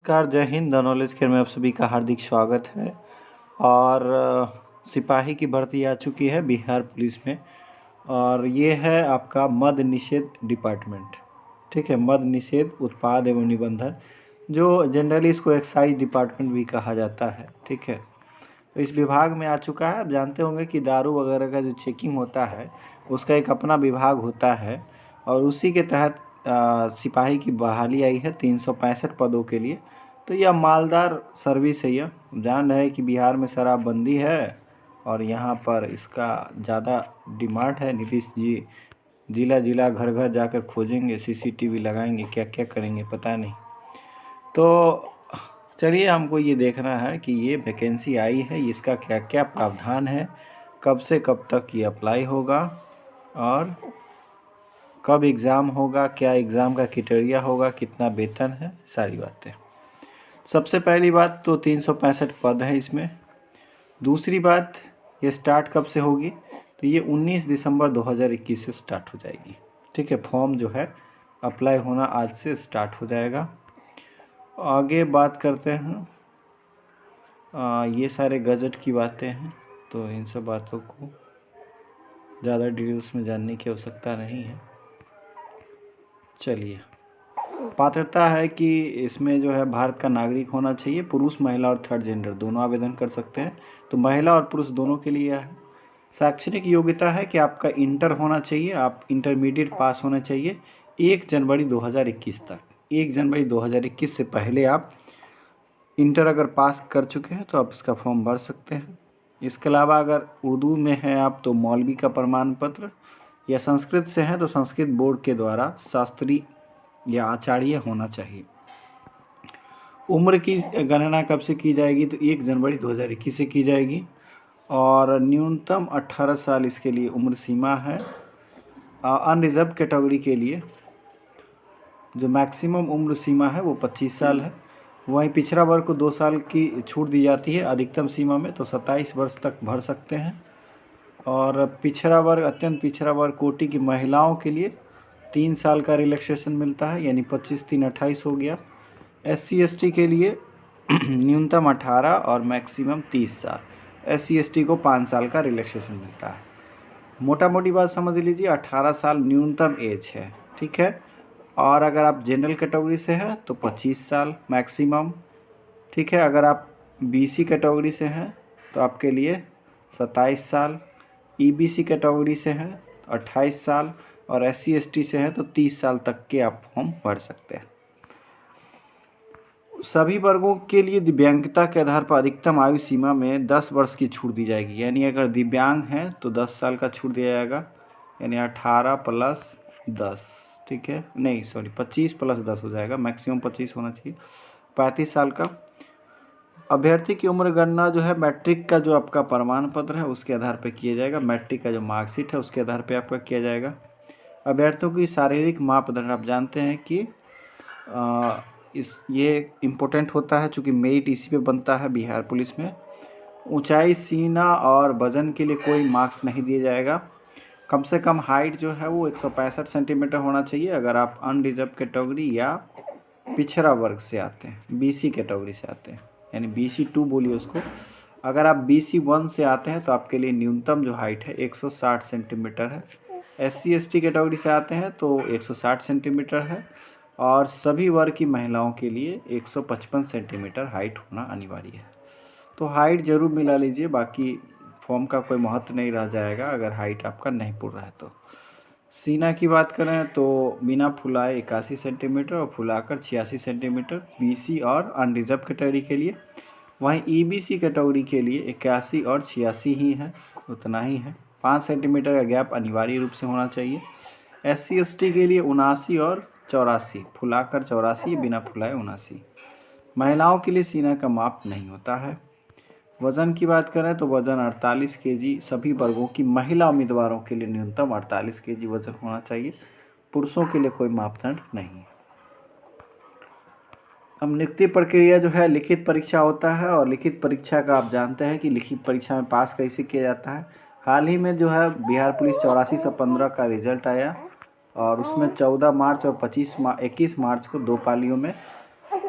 नमस्कार, जय Hind. The knowledge care में आप सभी का हार्दिक स्वागत है। और सिपाही की भर्ती आ चुकी है बिहार पुलिस में, और ये है आपका मद्य निषेध डिपार्टमेंट। ठीक है, मद्य निषेध उत्पाद एवं निबंधन, जो जनरली इसको एक्साइज डिपार्टमेंट भी कहा जाता है। ठीक है, तो इस विभाग में आ चुका है। आप जानते होंगे कि दारू वगैरह का जो चेकिंग होता है उसका एक अपना विभाग होता है, और उसी के तहत सिपाही की बहाली आई है 365 पदों के लिए। तो यह मालदार सर्विस है। यह जान रहे हैं कि बिहार में शराबबंदी है और यहाँ पर इसका ज़्यादा डिमांड है। नीतीश जी ज़िला ज़िला घर घर जाकर खोजेंगे, सीसीटीवी लगाएंगे, क्या क्या करेंगे पता नहीं। तो चलिए, हमको ये देखना है कि ये वैकेंसी आई है, इसका क्या क्या प्रावधान है, कब से कब तक ये अप्लाई होगा और कब एग्ज़ाम होगा, क्या एग्ज़ाम का क्राइटेरिया होगा, कितना वेतन है, सारी बातें। सबसे पहली बात तो 365 पद हैं इसमें। दूसरी बात, ये स्टार्ट कब से होगी, तो ये 19 दिसंबर 2021 से स्टार्ट हो जाएगी। ठीक है, फॉर्म जो है अप्लाई होना आज से स्टार्ट हो जाएगा। आगे बात करते हैं, ये सारे गजट की बातें हैं, तो इन सब बातों को ज़्यादा डिटेल्स में जानने की आवश्यकता नहीं है। चलिए, पात्रता है कि इसमें जो है भारत का नागरिक होना चाहिए। पुरुष, महिला और थर्ड जेंडर दोनों आवेदन कर सकते हैं, तो महिला और पुरुष दोनों के लिए है। शैक्षणिक योग्यता है कि आपका इंटर होना चाहिए, आप इंटरमीडिएट पास होना चाहिए 1 जनवरी 2021 तक। 1 जनवरी 2021 से पहले आप इंटर अगर पास कर चुके हैं तो आप इसका फॉर्म भर सकते हैं। इसके अलावा अगर उर्दू में हैं आप तो मौलवी का प्रमाण पत्र, या संस्कृत से हैं तो संस्कृत बोर्ड के द्वारा शास्त्री या आचार्य होना चाहिए। उम्र की गणना कब से की जाएगी, तो 1 जनवरी 2021 से की जाएगी, और न्यूनतम 18 साल इसके लिए उम्र सीमा है। अनरिजर्व कैटेगरी के लिए जो मैक्सिमम उम्र सीमा है वो 25 साल है। वहीं पिछड़ा वर्ग को 2 साल की छूट दी जाती है अधिकतम सीमा में, तो 27 वर्ष तक भर सकते हैं। और पिछड़ा वर्ग, अत्यंत पिछड़ा वर्ग कोटि की महिलाओं के लिए 3 साल का रिलैक्सेशन मिलता है, यानी 25-3-28 हो गया। SC ST के लिए न्यूनतम 18 और मैक्सिमम 30 साल। SC ST को 5 साल का रिलैक्सेशन मिलता है। मोटा मोटी बात समझ लीजिए, 18 साल न्यूनतम एज है। ठीक है, और अगर आप जनरल कैटेगरी से हैं तो 25 साल मैक्सिमम। ठीक है, अगर आप BC कैटेगरी से हैं तो आपके लिए 27 साल, EBC कैटेगरी से हैं तो 28 साल, और SC ST से हैं तो 30 साल तक के आप फॉर्म भर सकते हैं। सभी वर्गों के लिए दिव्यांगता के आधार पर अधिकतम आयु सीमा में 10 वर्ष की छूट दी जाएगी, यानी अगर दिव्यांग हैं तो 10 साल का छूट दिया जाएगा, यानी 18 प्लस 10। ठीक है, नहीं सॉरी 25 प्लस 10 हो जाएगा, मैक्सिमम 25 होना चाहिए, 35 साल का। अभ्यर्थी की उम्र गणना जो है मैट्रिक का जो आपका प्रमाण पत्र है उसके आधार पर किया जाएगा, मैट्रिक का जो मार्कशीट है उसके आधार पर आपका किया जाएगा। अभ्यर्थियों की शारीरिक मापदंड आप जानते हैं कि ये इम्पोर्टेंट होता है, चूँकि मेरिट इसी पे बनता है बिहार पुलिस में। ऊंचाई, सीना और वज़न के लिए कोई मार्क्स नहीं दिया जाएगा। कम से कम हाइट जो है वो 165 सेंटीमीटर होना चाहिए अगर आप अनरिजर्व कैटेगरी या पिछड़ा वर्ग से आते हैं, BC कैटेगरी से आते हैं, यानी BC 2 बोलिए उसको। अगर आप BC 1 से आते हैं तो आपके लिए न्यूनतम जो हाइट है 160 सेंटीमीटर है। SC ST कैटेगरी से आते हैं तो 160 सेंटीमीटर है, और सभी वर्ग की महिलाओं के लिए 155 सेंटीमीटर हाइट होना अनिवार्य है। तो हाइट ज़रूर मिला लीजिए, बाकी फॉर्म का कोई महत्व नहीं रह जाएगा अगर हाइट आपका नहीं पूरा है तो। सीना की बात करें तो बिना फुलाए 81 सेंटीमीटर और फुलाकर 86 सेंटीमीटर BC और अनरिजर्व कैटेगरी के लिए। वहीं EBC कैटेगरी के लिए 81 और 86 ही है, उतना ही है। 5 सेंटीमीटर का गैप अनिवार्य रूप से होना चाहिए। SC ST के लिए 79 और 84, फुलाकर 84, बिना फुलाए 79। महिलाओं के लिए सीना का माप नहीं होता है। वज़न की बात करें तो वज़न 48 kg सभी वर्गों की महिला उम्मीदवारों के लिए न्यूनतम 48 kg वज़न होना चाहिए। पुरुषों के लिए कोई मापदंड नहीं है। अब नियुक्ति प्रक्रिया जो है, लिखित परीक्षा होता है, और लिखित परीक्षा का आप जानते हैं कि लिखित परीक्षा में पास कैसे किया जाता है। हाल ही में जो है बिहार पुलिस 8415 का रिजल्ट आया, और उसमें 14 मार्च और 21 मार्च को 2 पालियों में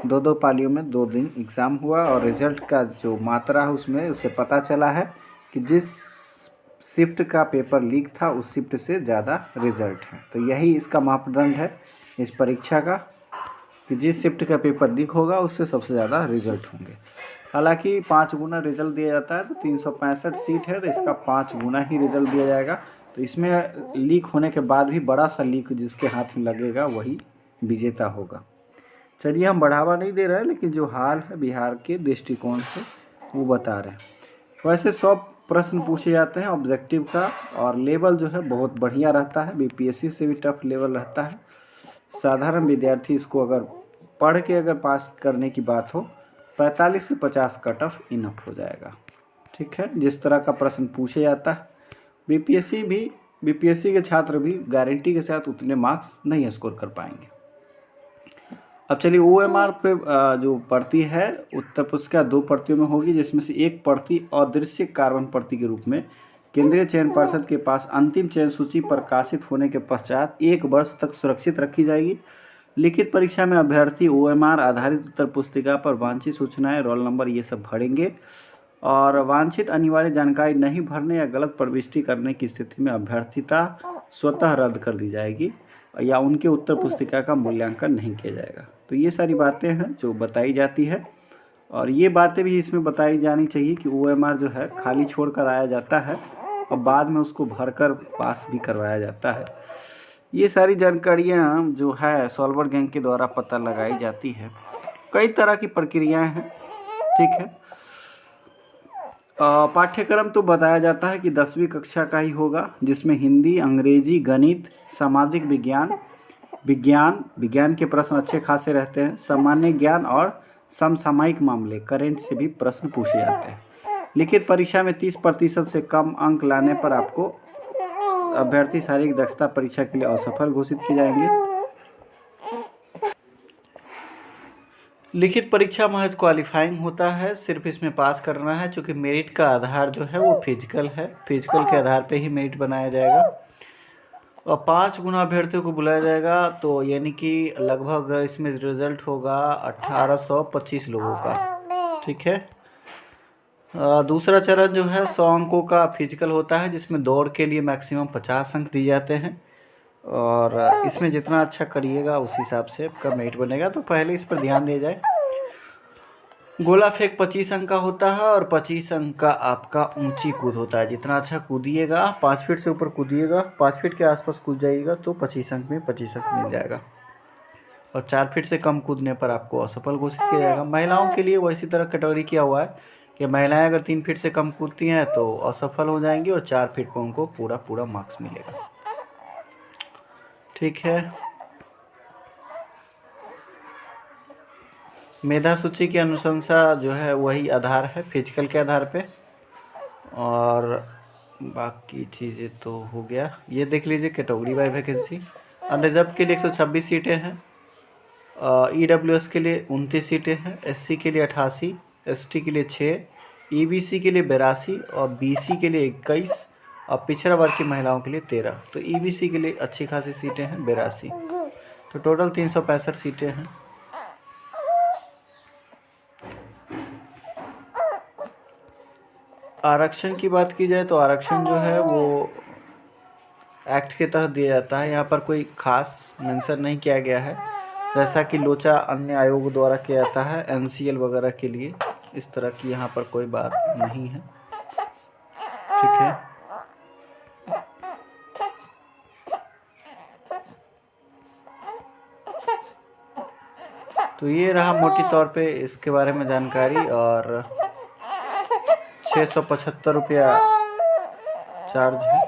दो पालियों में 2 दिन एग्ज़ाम हुआ और रिज़ल्ट का जो मात्रा है उसमें उससे पता चला है कि जिस शिफ्ट का पेपर लीक था उस शिफ्ट से ज़्यादा रिज़ल्ट है। तो यही इसका मापदंड है इस परीक्षा का कि जिस शिफ्ट का पेपर लीक होगा उससे सबसे ज़्यादा रिज़ल्ट होंगे। हालांकि 5 गुना रिज़ल्ट दिया जाता है, तो 365 सीट है तो इसका 5 गुना ही रिज़ल्ट दिया जाएगा। तो इसमें लीक होने के बाद भी बड़ा सा लीक जिसके हाथ में लगेगा वही विजेता होगा। चलिए, हम बढ़ावा नहीं दे रहे हैं, लेकिन जो हाल है बिहार के दृष्टिकोण से वो बता रहे हैं। वैसे 100 प्रश्न पूछे जाते हैं ऑब्जेक्टिव का, और लेवल जो है बहुत बढ़िया रहता है, बीपीएससी से भी टफ लेवल रहता है। साधारण विद्यार्थी इसको अगर पढ़ के अगर पास करने की बात हो 45 से 50 कट ऑफ इनफ हो जाएगा। ठीक है, जिस तरह का प्रश्न पूछे जाता है बीपीएससी के छात्र भी गारंटी के साथ उतने मार्क्स नहीं स्कोर कर पाएंगे। अब चलिए, ओएमआर पे जो प्रति है उत्तर पुस्तिका 2 प्रतियों में होगी, जिसमें से एक प्रति अदृश्य कार्बन प्रति के रूप में केंद्रीय चयन पर्षद के पास अंतिम चयन सूची प्रकाशित होने के पश्चात 1 वर्ष तक सुरक्षित रखी जाएगी। लिखित परीक्षा में अभ्यर्थी ओएमआर आधारित उत्तर पुस्तिका पर वांछित सूचनाएं, रोल नंबर ये सब भरेंगे, और वांछित अनिवार्य जानकारी नहीं भरने या गलत प्रविष्टि करने की स्थिति में अभ्यर्थिता स्वतः रद्द कर दी जाएगी या उनके उत्तर पुस्तिका का मूल्यांकन नहीं किया जाएगा। तो ये सारी बातें हैं जो बताई जाती है, और ये बातें भी इसमें बताई जानी चाहिए कि ओएमआर जो है खाली छोड़ कर आया जाता है और बाद में उसको भरकर पास भी करवाया जाता है। ये सारी जानकारियाँ जो है सॉल्वर गैंग के द्वारा पता लगाई जाती है। कई तरह की प्रक्रियाएँ हैं। ठीक है, पाठ्यक्रम तो बताया जाता है कि 10वीं कक्षा का ही होगा, जिसमें हिंदी, अंग्रेजी, गणित, सामाजिक विज्ञान के प्रश्न अच्छे खासे रहते हैं। सामान्य ज्ञान और समसामयिक मामले करेंट से भी प्रश्न पूछे जाते हैं। लिखित परीक्षा में 30% से कम अंक लाने पर आपको अभ्यर्थी शारीरिक दक्षता परीक्षा के लिए असफल घोषित किए जाएंगे। लिखित परीक्षा महज क्वालिफाइंग होता है, सिर्फ इसमें पास करना है, क्योंकि मेरिट का आधार जो है वो फिजिकल है। फिजिकल के आधार पे ही मेरिट बनाया जाएगा, और 5 गुना अभ्यर्थियों को बुलाया जाएगा। तो यानी कि लगभग इसमें रिजल्ट होगा 1825 लोगों का। ठीक है, दूसरा चरण जो है 100 अंकों का फिजिकल होता है, जिसमें दौड़ के लिए मैक्सिमम 50 अंक दिए जाते हैं, और इसमें जितना अच्छा करिएगा उस हिसाब से आपका मेरिट बनेगा। तो पहले इस पर ध्यान दिया जाए। गोला फेंक 25 अंक का होता है, और 25 अंक का आपका ऊंची कूद होता है। जितना अच्छा कूदिएगा, 5 फीट से ऊपर कूदिएगा, 5 फीट के आसपास कूद जाइएगा तो 25 अंक में 25 अंक मिल जाएगा, और 4 फीट से कम कूदने पर आपको असफल घोषित किया जाएगा। महिलाओं के लिए वैसी तरह कैटेगरी किया हुआ है कि महिलाएं अगर 3 फीट से कम कूदती हैं तो असफल हो जाएंगी, और 4 फीट पर उनको पूरा मार्क्स मिलेगा। ठीक है, मेधा सूची की अनुशंसा जो है वही आधार है फिजिकल के आधार पे, और बाकी चीज़ें तो हो गया। ये देख लीजिए कैटेगरी बाय वैकेंसी। अनरिजर्व के लिए 126 सीटें हैं, ईडब्ल्यूएस के लिए 29 सीटें हैं, एससी के लिए 88, एसटी के लिए 6, ईबीसी के लिए 82, और बीसी के लिए 21, और पिछड़ा वर्ग की महिलाओं के लिए 13। तो ईबीसी के लिए अच्छी खासी सीटें हैं 82। तो टोटल 365 सीटें हैं। आरक्षण की बात की जाए तो आरक्षण जो है वो एक्ट के तहत दिया जाता है। यहाँ पर कोई खास मेंशन नहीं किया गया है, जैसा कि लोचा अन्य आयोग द्वारा किया जाता है एनसीएल वगैरह के लिए। इस तरह की यहाँ पर कोई बात नहीं है। ठीक है, तो ये रहा मोटी तौर पे इसके बारे में जानकारी, और 675 रुपया चार्ज है।